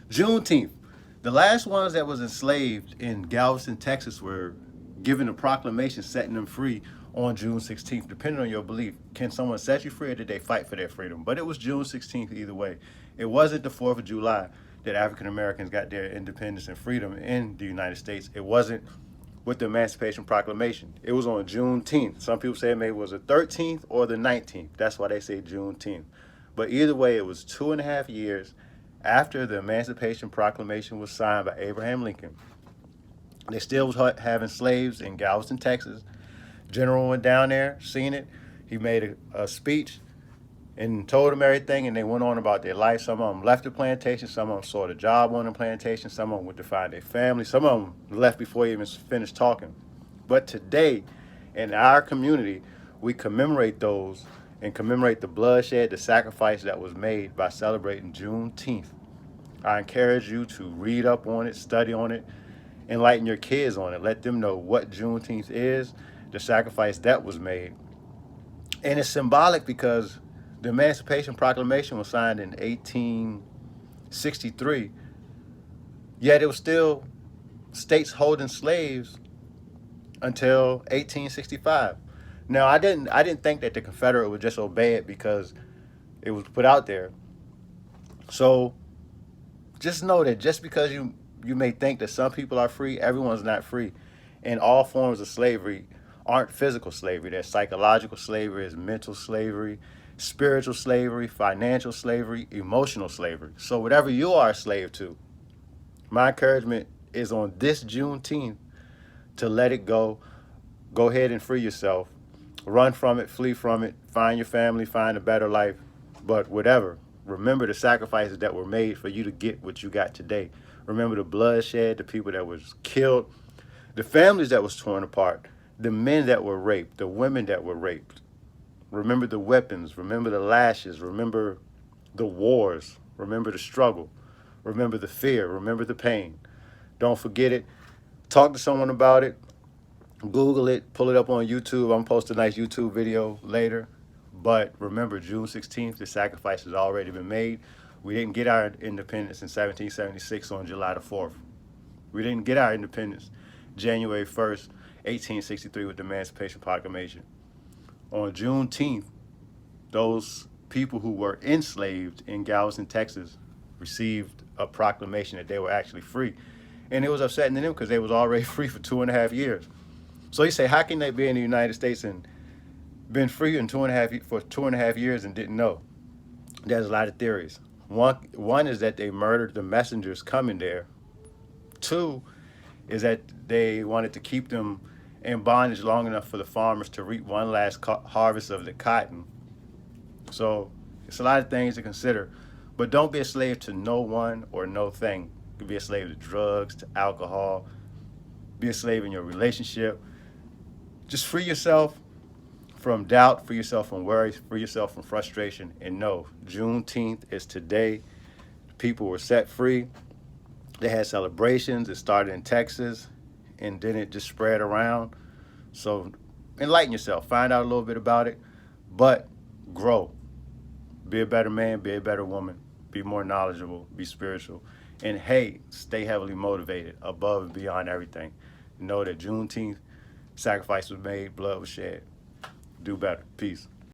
Juneteenth. The last ones that was enslaved in Galveston, Texas, were given a proclamation setting them free on June 16th, depending on your belief. Can someone set you free or did they fight for their freedom? But it was June 16th either way. It wasn't the 4th of July that African Americans got their independence and freedom in the United States. It wasn't with the Emancipation Proclamation. It was on Juneteenth. Some people say maybe it was the 13th or the 19th. That's why they say Juneteenth. But either way, it was 2.5 years after the Emancipation Proclamation was signed by Abraham Lincoln. They still was having slaves in Galveston, Texas. General went down there, seen it. He made a speech and told them everything, and they went on about their life. Some of them left the plantation, some of them sought a job on the plantation, some of them went to find their family, some of them left before he even finished talking. But today, in our community, we commemorate those and commemorate the bloodshed, the sacrifice that was made by celebrating Juneteenth. I encourage you to read up on it, study on it, enlighten your kids on it. Let them know what Juneteenth is, the sacrifice that was made. And it's symbolic because the Emancipation Proclamation was signed in 1863, yet it was still states holding slaves until 1865. Now, I didn't think that the Confederate would just obey it because it was put out there. So just know that just because you may think that some people are free, everyone's not free. And all forms of slavery aren't physical slavery. There's psychological slavery, there's mental slavery, spiritual slavery, financial slavery, emotional slavery. So whatever you are a slave to, my encouragement is on this Juneteenth to let it go. Go ahead and free yourself. Run from it, flee from it, find your family, find a better life. But whatever, remember the sacrifices that were made for you to get what you got today. Remember the bloodshed, the people that was killed, the families that was torn apart, the men that were raped, the women that were raped. Remember the weapons, remember the lashes, remember the wars, remember the struggle, remember the fear, remember the pain. Don't forget it. Talk to someone about it. Google it, pull it up on YouTube. I'm gonna post a nice YouTube video later. But remember, June 16th, the sacrifice has already been made. We didn't get our independence in 1776 on July the 4th. We didn't get our independence January 1st, 1863 with the Emancipation Proclamation. On Juneteenth, those people who were enslaved in Galveston, Texas, received a proclamation that they were actually free. And it was upsetting to them because they was already free for 2.5 years. So you say, how can they be in the United States and been free in for 2.5 years and didn't know? There's a lot of theories. One is that they murdered the messengers coming there. Two is that they wanted to keep them in bondage long enough for the farmers to reap one last harvest of the cotton. So it's a lot of things to consider. But don't be a slave to no one or no thing. You can be a slave to drugs, to alcohol, be a slave in your relationship. Just free yourself from doubt, free yourself from worry, free yourself from frustration, and know Juneteenth is today. People were set free. They had celebrations. It started in Texas, and then it just spread around. So enlighten yourself. Find out a little bit about it, but grow. Be a better man. Be a better woman. Be more knowledgeable. Be spiritual. And hey, stay heavily motivated above and beyond everything. Know that Juneteenth, sacrifice was made, blood was shed. Do better. Peace.